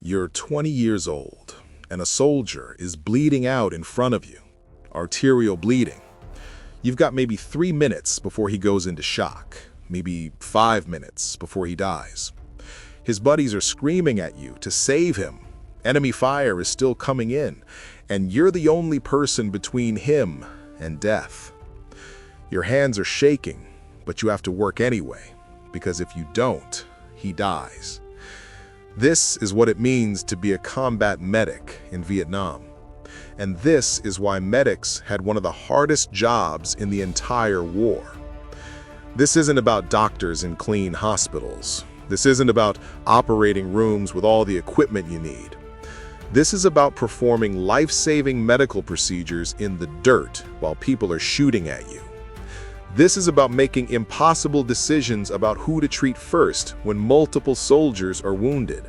You're 20 years old, and a soldier is bleeding out in front of you, arterial bleeding. You've got maybe 3 minutes before he goes into shock, maybe 5 minutes before he dies. His buddies are screaming at you to save him. Enemy fire is still coming in, and you're the only person between him and death. Your hands are shaking, but you have to work anyway, because if you don't, he dies. This is what it means to be a combat medic in Vietnam. And this is why medics had one of the hardest jobs in the entire war. This isn't about doctors in clean hospitals. This isn't about operating rooms with all the equipment you need. This is about performing life-saving medical procedures in the dirt while people are shooting at you. This is about making impossible decisions about who to treat first when multiple soldiers are wounded.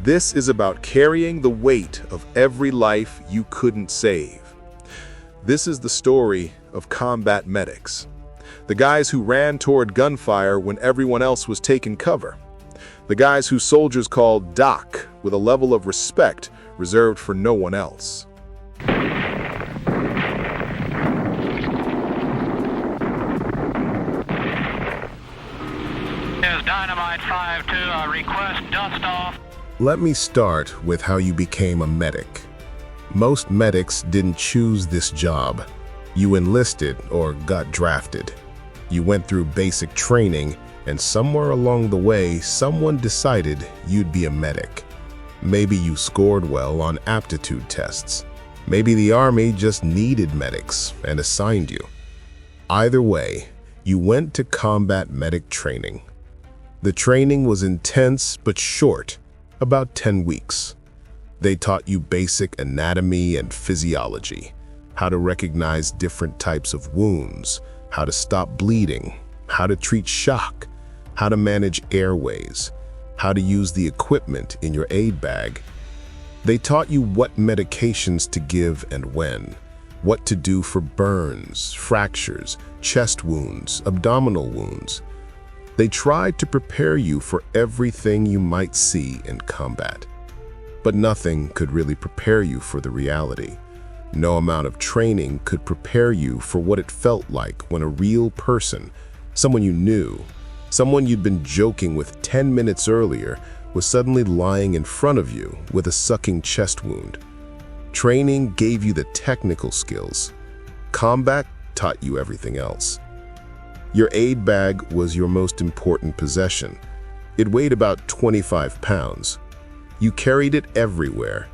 This is about carrying the weight of every life you couldn't save. This is the story of combat medics. The guys who ran toward gunfire when everyone else was taking cover. The guys whose soldiers called Doc with a level of respect reserved for no one else. Is Dynamite 5-2, request dust off. Let me start with how you became a medic. Most medics didn't choose this job. You enlisted or got drafted. You went through basic training, and somewhere along the way, someone decided you'd be a medic. Maybe you scored well on aptitude tests. Maybe the Army just needed medics and assigned you. Either way, you went to combat medic training. The training was intense but short, about 10 weeks. They taught you basic anatomy and physiology, how to recognize different types of wounds, how to stop bleeding, how to treat shock, how to manage airways, how to use the equipment in your aid bag. They taught you what medications to give and when, what to do for burns, fractures, chest wounds, abdominal wounds. They tried to prepare you for everything you might see in combat. But nothing could really prepare you for the reality. No amount of training could prepare you for what it felt like when a real person, someone you knew, someone you'd been joking with 10 minutes earlier, was suddenly lying in front of you with a sucking chest wound. Training gave you the technical skills. Combat taught you everything else. Your aid bag was your most important possession. It weighed about 25 pounds. You carried it everywhere.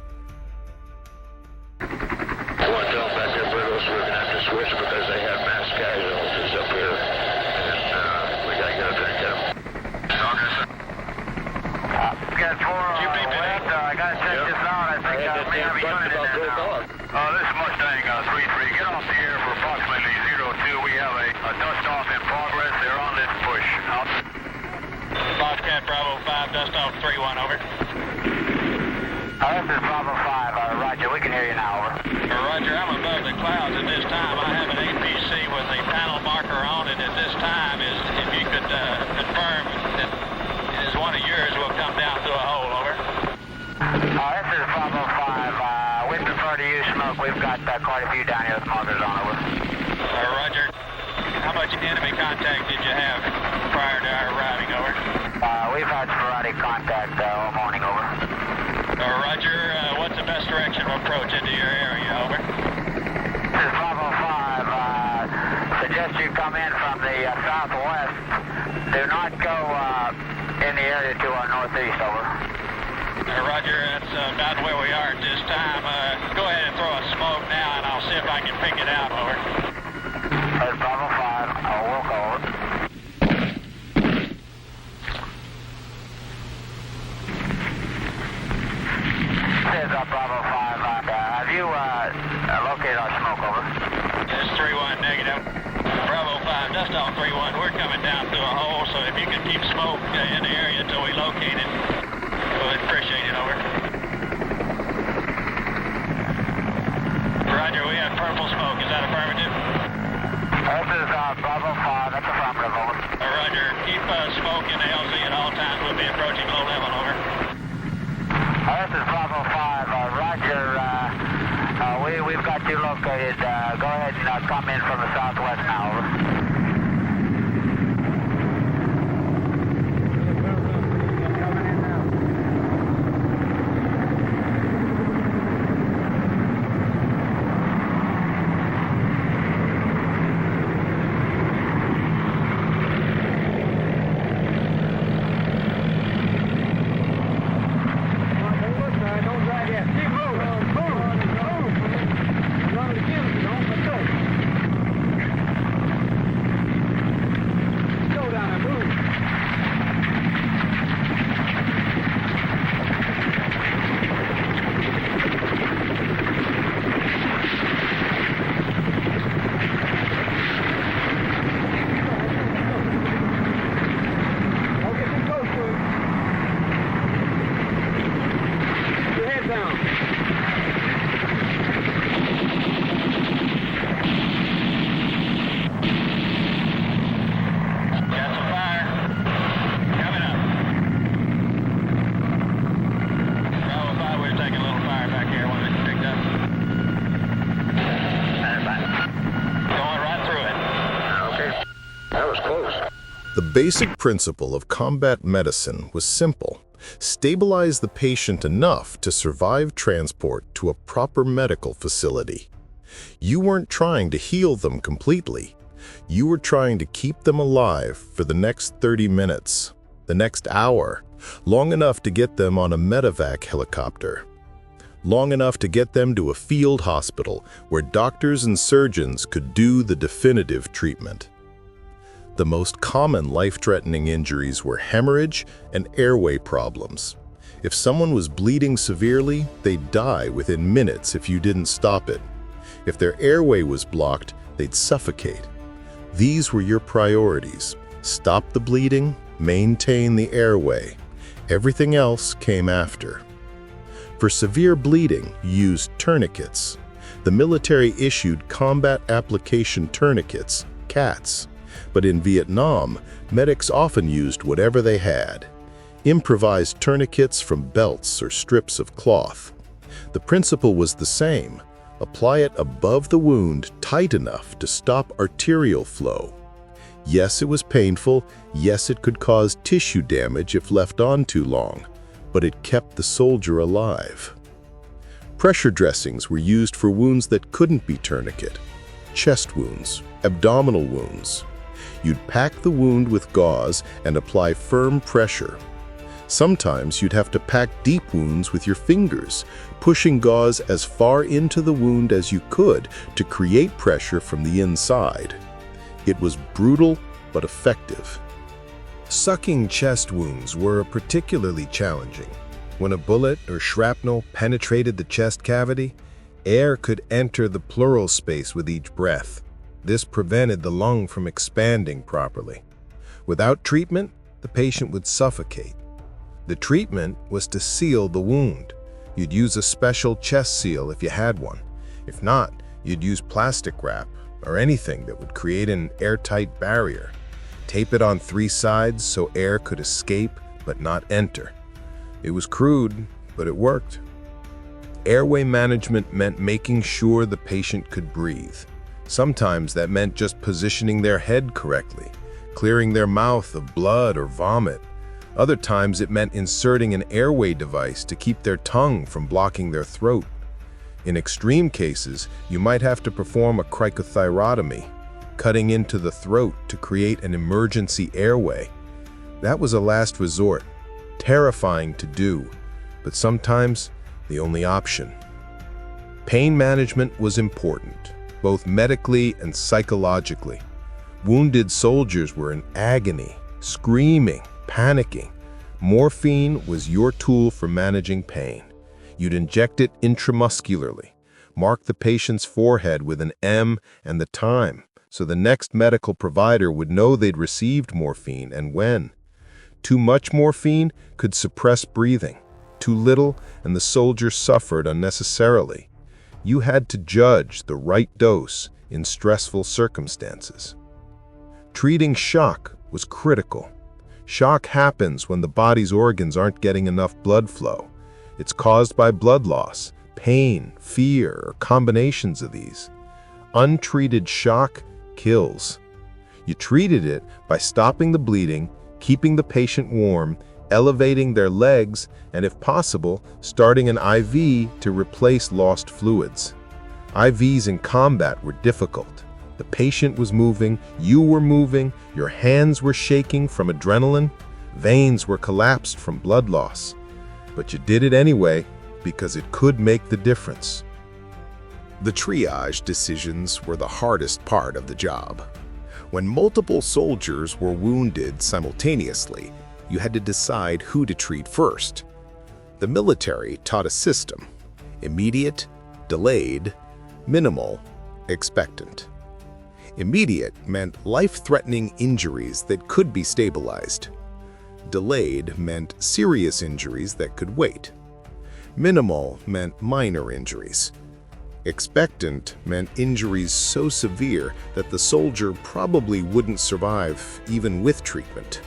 This is Mustang 3-3. Get off the air for approximately 02. We have a dust off in progress. They're on this push. Out. Bobcat Bravo 5, dust off 3-1, over. This is Bravo 5. Roger, we can hear you now, over. Roger, I'm above the clouds at this time. I have an APC with a panel marker on it at this time. If you could confirm that it is one of yours, will come down through a hole, over. This is Bravo 5. We prefer to use smoke. We've got quite a few down here with markers on it, over. Roger. How much enemy contact did you have prior to our arriving, over? We've had sporadic contact all morning, over. Roger. What's the best direction of approach into your area, over? This is Bravo 5. Suggest you come in from the southwest. Do not go in the area to our northeast, over. Roger, that's about where we are at this time. Go ahead and throw a smoke now, and I'll see if I can pick it out, over. That's Bravo 5. We'll go, over. This is Bravo 5. Have you located our smoke, over? It's 3-1, negative. Bravo 5, dust off 3-1. We're coming down through a hole, so if you could keep smoke in the area until we locate it, we'd appreciate it, over. Roger, we have purple smoke. Is that affirmative? This is Bravo 5. That's affirmative, over. Roger, keep smoke in the LZ at all times. We'll be approaching low level, over. got you located. Go ahead and come in from the southwest now. Over. The basic principle of combat medicine was simple: stabilize the patient enough to survive transport to a proper medical facility. You weren't trying to heal them completely. You were trying to keep them alive for the next 30 minutes, the next hour, long enough to get them on a Medevac helicopter, long enough to get them to a field hospital where doctors and surgeons could do the definitive treatment. The most common life-threatening injuries were hemorrhage and airway problems. If someone was bleeding severely, they'd die within minutes if you didn't stop it. If their airway was blocked, they'd suffocate. These were your priorities: stop the bleeding, maintain the airway. Everything else came after. For severe bleeding, you used tourniquets. The military issued combat application tourniquets, CATs. But in Vietnam, medics often used whatever they had: improvised tourniquets from belts or strips of cloth. The principle was the same: apply it above the wound tight enough to stop arterial flow. Yes, it was painful. Yes, it could cause tissue damage if left on too long, but it kept the soldier alive. Pressure dressings were used for wounds that couldn't be tourniquet: chest wounds, abdominal wounds. You'd pack the wound with gauze and apply firm pressure. Sometimes you'd have to pack deep wounds with your fingers, pushing gauze as far into the wound as you could to create pressure from the inside. It was brutal but effective. Sucking chest wounds were particularly challenging. When a bullet or shrapnel penetrated the chest cavity, air could enter the pleural space with each breath. This prevented the lung from expanding properly. Without treatment, the patient would suffocate. The treatment was to seal the wound. You'd use a special chest seal if you had one. If not, you'd use plastic wrap or anything that would create an airtight barrier. Tape it on 3 sides so air could escape but not enter. It was crude, but it worked. Airway management meant making sure the patient could breathe. Sometimes that meant just positioning their head correctly, clearing their mouth of blood or vomit. Other times it meant inserting an airway device to keep their tongue from blocking their throat. In extreme cases, you might have to perform a cricothyrotomy, cutting into the throat to create an emergency airway. That was a last resort, terrifying to do, but sometimes the only option. Pain management was important, both medically and psychologically. Wounded soldiers were in agony, screaming, panicking. Morphine was your tool for managing pain. You'd inject it intramuscularly, mark the patient's forehead with an M and the time, so the next medical provider would know they'd received morphine and when. Too much morphine could suppress breathing. Too little, and the soldier suffered unnecessarily. You had to judge the right dose in stressful circumstances. Treating shock was critical. Shock happens when the body's organs aren't getting enough blood flow. It's caused by blood loss, pain, fear, or combinations of these. Untreated shock kills. You treated it by stopping the bleeding, keeping the patient warm, elevating their legs, and if possible, starting an IV to replace lost fluids. IVs in combat were difficult. The patient was moving, you were moving, your hands were shaking from adrenaline, veins were collapsed from blood loss. But you did it anyway because it could make the difference. The triage decisions were the hardest part of the job. When multiple soldiers were wounded simultaneously, you had to decide who to treat first. The military taught a system: immediate, delayed, minimal, expectant. Immediate meant life-threatening injuries that could be stabilized. Delayed meant serious injuries that could wait. Minimal meant minor injuries. Expectant meant injuries so severe that the soldier probably wouldn't survive even with treatment.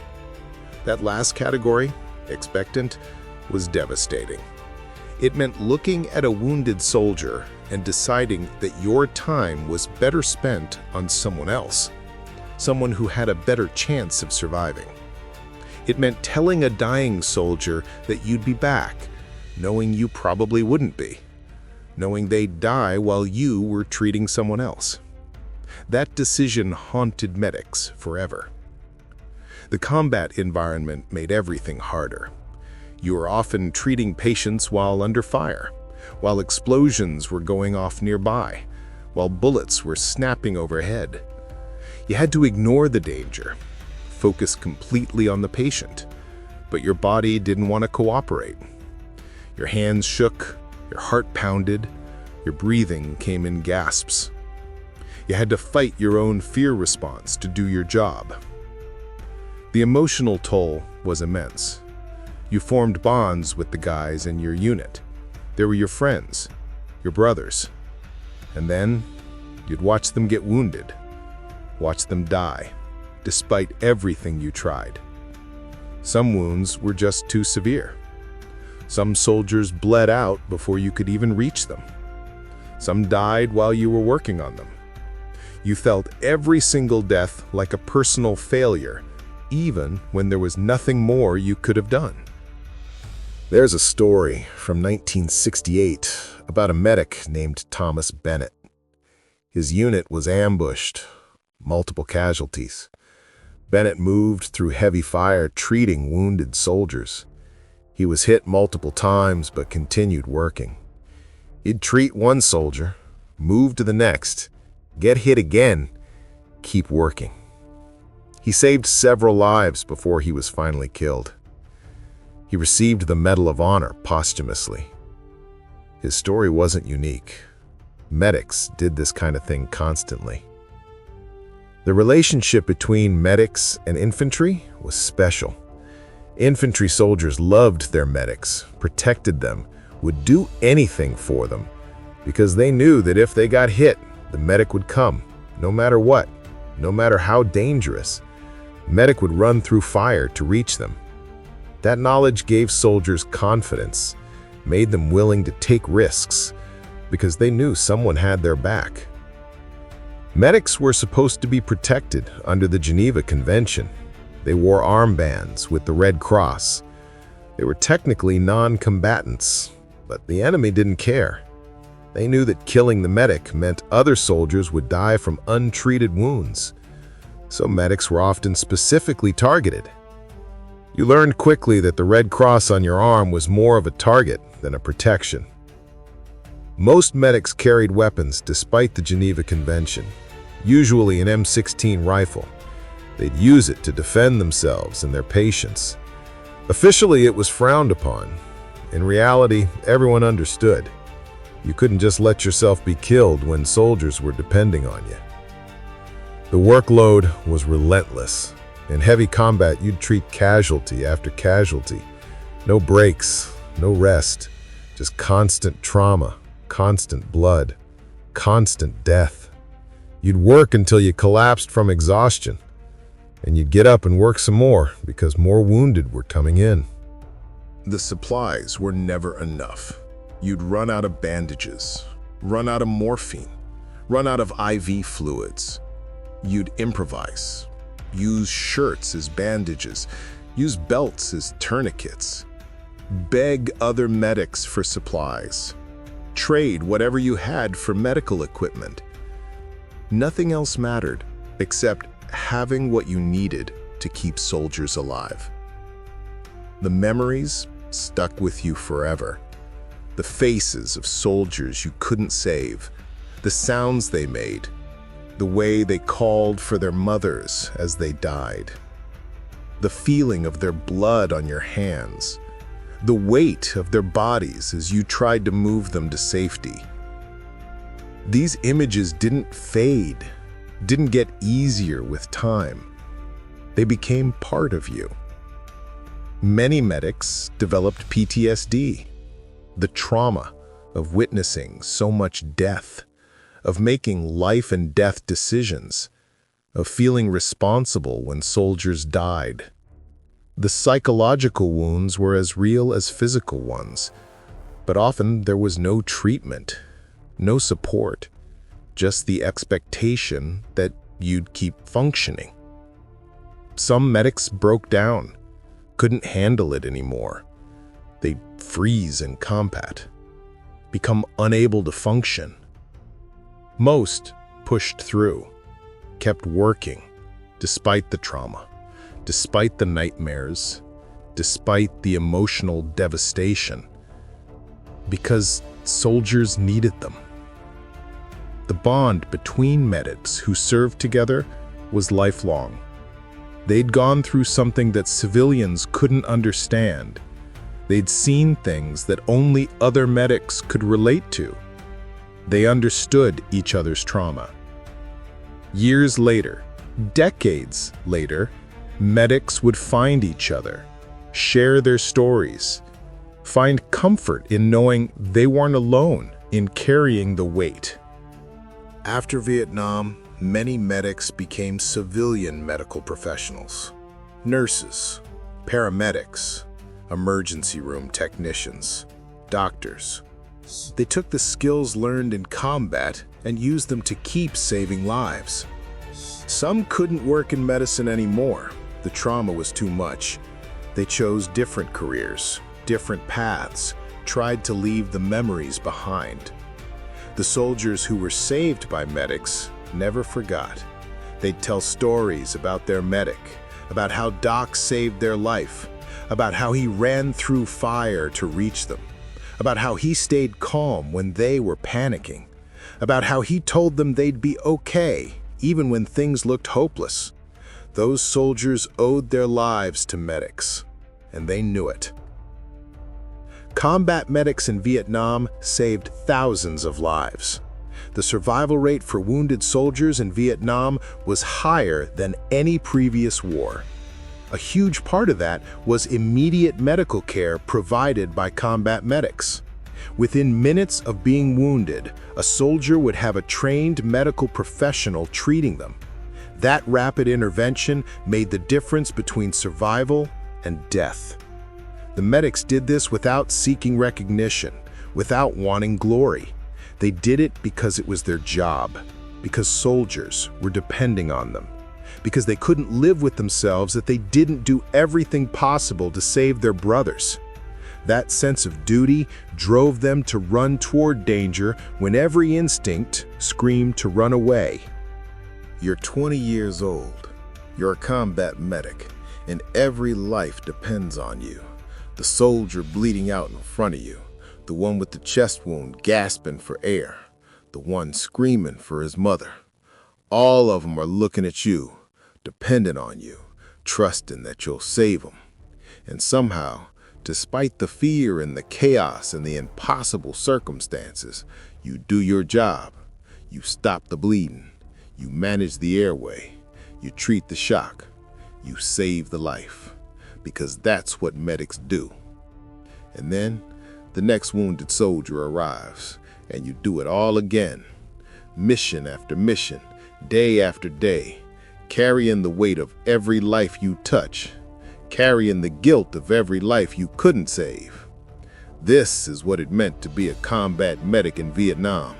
That last category, expectant, was devastating. It meant looking at a wounded soldier and deciding that your time was better spent on someone else, someone who had a better chance of surviving. It meant telling a dying soldier that you'd be back, knowing you probably wouldn't be, knowing they'd die while you were treating someone else. That decision haunted medics forever. The combat environment made everything harder. You were often treating patients while under fire, while explosions were going off nearby, while bullets were snapping overhead. You had to ignore the danger, focus completely on the patient, but your body didn't want to cooperate. Your hands shook, your heart pounded, your breathing came in gasps. You had to fight your own fear response to do your job. The emotional toll was immense. You formed bonds with the guys in your unit. They were your friends, your brothers. And then you'd watch them get wounded, watch them die, despite everything you tried. Some wounds were just too severe. Some soldiers bled out before you could even reach them. Some died while you were working on them. You felt every single death like a personal failure, even when there was nothing more you could have done. There's a story from 1968 about a medic named Thomas Bennett. His unit was ambushed, multiple casualties. Bennett moved through heavy fire treating wounded soldiers. He was hit multiple times but continued working. He'd treat one soldier, move to the next, get hit again, keep working. He saved several lives before he was finally killed. He received the Medal of Honor posthumously. His story wasn't unique. Medics did this kind of thing constantly. The relationship between medics and infantry was special. Infantry soldiers loved their medics, protected them, would do anything for them, because they knew that if they got hit, the medic would come, no matter what, no matter how dangerous. Medic would run through fire to reach them. That knowledge gave soldiers confidence, made them willing to take risks, because they knew someone had their back. Medics were supposed to be protected under the Geneva Convention. They wore armbands with the Red Cross. They were technically non-combatants, but the enemy didn't care. They knew that killing the medic meant other soldiers would die from untreated wounds. So medics were often specifically targeted. You learned quickly that the Red Cross on your arm was more of a target than a protection. Most medics carried weapons despite the Geneva Convention, usually an M16 rifle. They'd use it to defend themselves and their patients. Officially, it was frowned upon. In reality, everyone understood. You couldn't just let yourself be killed when soldiers were depending on you. The workload was relentless. In heavy combat, you'd treat casualty after casualty. No breaks, no rest, just constant trauma, constant blood, constant death. You'd work until you collapsed from exhaustion, and you'd get up and work some more because more wounded were coming in. The supplies were never enough. You'd run out of bandages, run out of morphine, run out of IV fluids. You'd improvise, use shirts as bandages, use belts as tourniquets, beg other medics for supplies, trade whatever you had for medical equipment. Nothing else mattered except having what you needed to keep soldiers alive. The memories stuck with you forever. The faces of soldiers you couldn't save, the sounds they made, the way they called for their mothers as they died, the feeling of their blood on your hands, the weight of their bodies as you tried to move them to safety. These images didn't fade, didn't get easier with time. They became part of you. Many medics developed PTSD, the trauma of witnessing so much death, of making life and death decisions, of feeling responsible when soldiers died. The psychological wounds were as real as physical ones, but often there was no treatment, no support, just the expectation that you'd keep functioning. Some medics broke down, couldn't handle it anymore. They'd freeze in combat, become unable to function. Most pushed through, kept working, despite the trauma, despite the nightmares, despite the emotional devastation, because soldiers needed them. The bond between medics who served together was lifelong. They'd gone through something that civilians couldn't understand. They'd seen things that only other medics could relate to. They understood each other's trauma. Years later, decades later, medics would find each other, share their stories, find comfort in knowing they weren't alone in carrying the weight. After Vietnam, many medics became civilian medical professionals. Nurses, paramedics, emergency room technicians, doctors. They took the skills learned in combat and used them to keep saving lives. Some couldn't work in medicine anymore. The trauma was too much. They chose different careers, different paths, tried to leave the memories behind. The soldiers who were saved by medics never forgot. They'd tell stories about their medic, about how Doc saved their life, about how he ran through fire to reach them, about how he stayed calm when they were panicking, about how he told them they'd be okay, even when things looked hopeless. Those soldiers owed their lives to medics, and they knew it. Combat medics in Vietnam saved thousands of lives. The survival rate for wounded soldiers in Vietnam was higher than any previous war. A huge part of that was immediate medical care provided by combat medics. Within minutes of being wounded, a soldier would have a trained medical professional treating them. That rapid intervention made the difference between survival and death. The medics did this without seeking recognition, without wanting glory. They did it because it was their job, because soldiers were depending on them, because they couldn't live with themselves that they didn't do everything possible to save their brothers. That sense of duty drove them to run toward danger when every instinct screamed to run away. You're 20 years old. You're a combat medic, and every life depends on you. The soldier bleeding out in front of you, the one with the chest wound gasping for air, the one screaming for his mother. All of them are looking at you, dependent on you, trusting that you'll save them. And somehow, despite the fear and the chaos and the impossible circumstances, you do your job. You stop the bleeding. You manage the airway. You treat the shock. You save the life. Because that's what medics do. And then, the next wounded soldier arrives, and you do it all again. Mission after mission, day after day, carrying the weight of every life you touch, carrying the guilt of every life you couldn't save. This is what it meant to be a combat medic in Vietnam.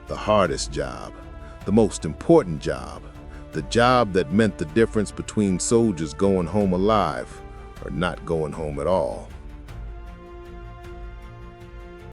The hardest job, the most important job, the job that meant the difference between soldiers going home alive or not going home at all.